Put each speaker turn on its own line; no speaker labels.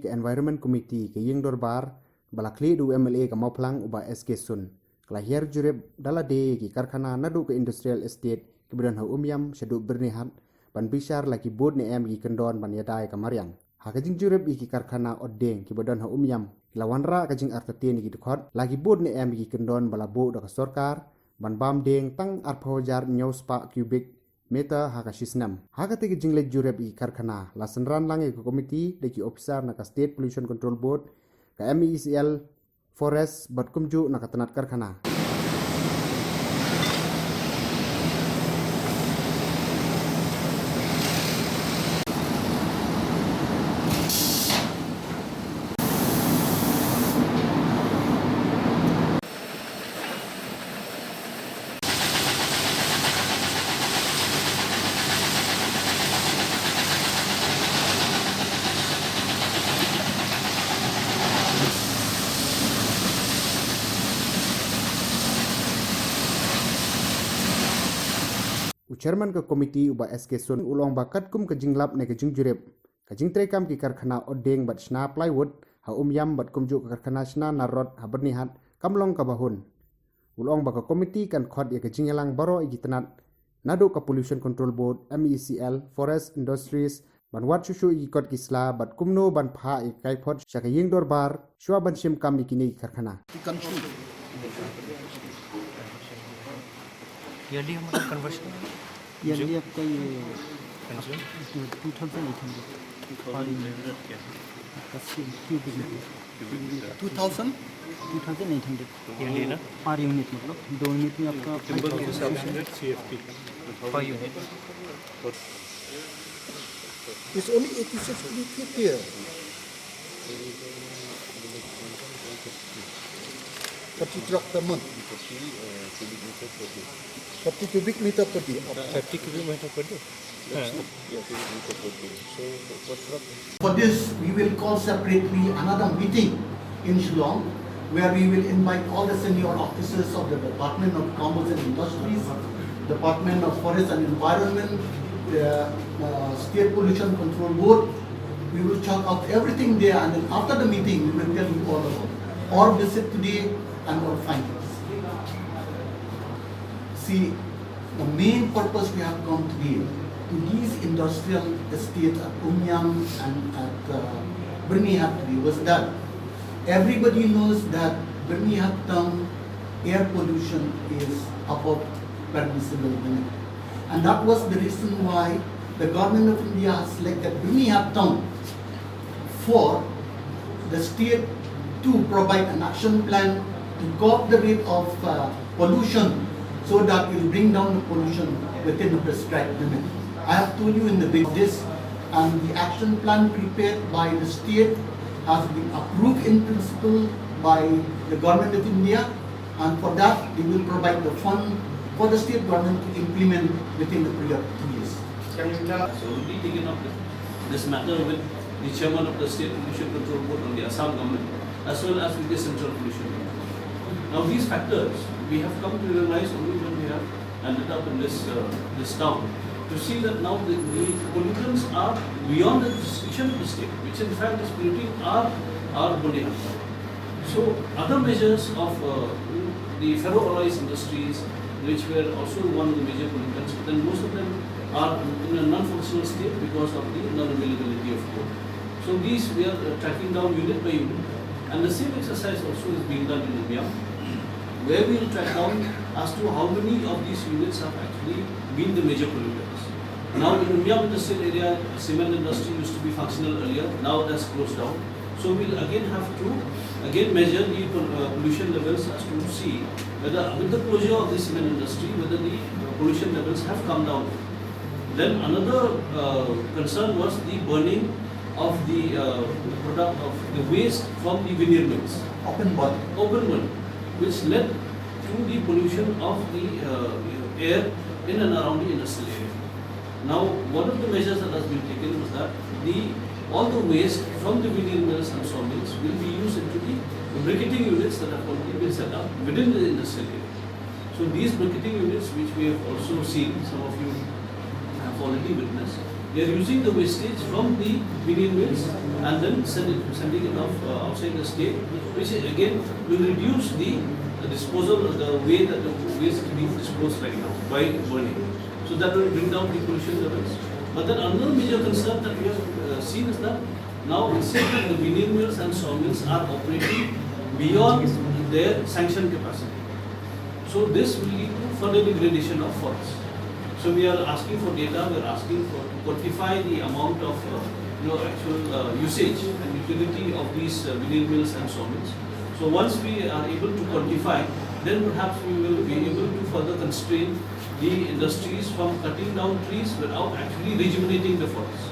ke Environment Committee ke Ying Dorbar balakli du MLA ke Mauplang uba SK Sun. Kala Hiar Jurip dalade ki Karkhana nadu ke Industrial Estate ke Byrnihat Umiam shadu Byrnihat ban bishar lagi board ne em ki kendon ban yadai ke Mariang. Hakajing Jurip ki Karkhana oddeng ki Byrnihat Umiam lawanra kajing artatien ki dukot lagi board ne em ki kendon balabo da sorkar ban bam deng tang arphojar nyospa cubic meter hakashisnam. Hakate ki jingle Jurip ki Karkhana lasenran lange ke komiti de ki officer na ka State Pollution Control Board ka MECL Forest bat kumju na katanat Karkhana. Chairman ke komiti uba SK Sun ulong bakat kum kajing lap ne kajing Jurip kajing trekam ki Karkhana odeng bat shna plywood ha Umiam bat kumju ke Karkhana shna narot ha Byrnihat kamlong ka bahun ulong baka komiti kan khot ya kajing elang baro igi tenat nadu ka Pollution Control Board MECL Forest Industries ban wat shushu igi kot kisla bat kumno ban pha i kaipot shaka Ying Dorbar shwa ban shim kam ikini Karkhana
yearly हमारा conversion
yearly आपका ये
2800 yearly ना
per unit मतलब 2 unit में आपका
5000 CFP per unit.
It's only 86 cubic here. 40 truck per month. 40 cubic meter per day.
30 cubic meter per day.
For this, we will call separately another meeting in Shillong, where we will invite all the senior officers of the Department of Commerce and Industries, Department of Forest and Environment, the State Pollution Control Board. We will check out everything there, and then after the meeting, we will tell you all about our visit today and our findings. See, the main purpose we have come today to these industrial estates at Umiam and at Byrnihat was that everybody knows that Byrnihat town air pollution is above permissible limit. And that was the reason why the government of India has selected Byrnihat town for the state to provide an action plan to curb the rate of pollution so that it will bring down the pollution within the prescribed limit. I have told you in the big this, and the action plan prepared by the state has been approved in principle by the government of India, and for that they will provide the fund for the state government to implement within the period of 2 years.
So we'll be taking up this matter with the chairman of the State Pollution Control Board on the Assam government, as well as with the Central Pollution Board. Now these factors we have come to realize only when we have ended up in this town, to see that now the pollutants are beyond the jurisdiction of the state, which in fact is polluting our Byrnihat. So other measures of the ferroalloys industries, which were also one of the major pollutants, then most of them are in a non-functional state because of the non-availability of coal. So these we are tracking down unit by unit, and the same exercise also is being done in Umiam, where we will track down as to how many of these units have actually been the major pollutants. Now in Umiam industrial area, cement industry used to be functional earlier, now that's closed down. So we'll again have to measure the pollution levels as to see whether with the closure of the cement industry, whether the pollution levels have come down. Then another concern was the burning of the product of the waste from the veneer mills.
Open burn,
which led to the pollution of the air in and around the industrial area. Now, one of the measures that has been taken was that all the waste from the veneer mills and sawmills will be used into the briquetting units that have already been set up within the industrial area. So these briquetting units, which we have also seen, some of you have already witnessed, They are using the wastage from the veneer mills and then sending it off outside the state, which again will reduce the disposal, the way that the waste is being disposed right now by burning. So that will bring down the pollution levels. But then another major concern that we have seen is that now it seems that the veneer mills and sawmills are operating beyond their sanctioned capacity. So this will lead to further degradation of forests. So we are asking for data, we are asking for to quantify the amount of actual usage and utility of these veneer mills and sawmills. So once we are able to quantify, then perhaps we will be able to further constrain the industries from cutting down trees without actually rejuvenating the forests.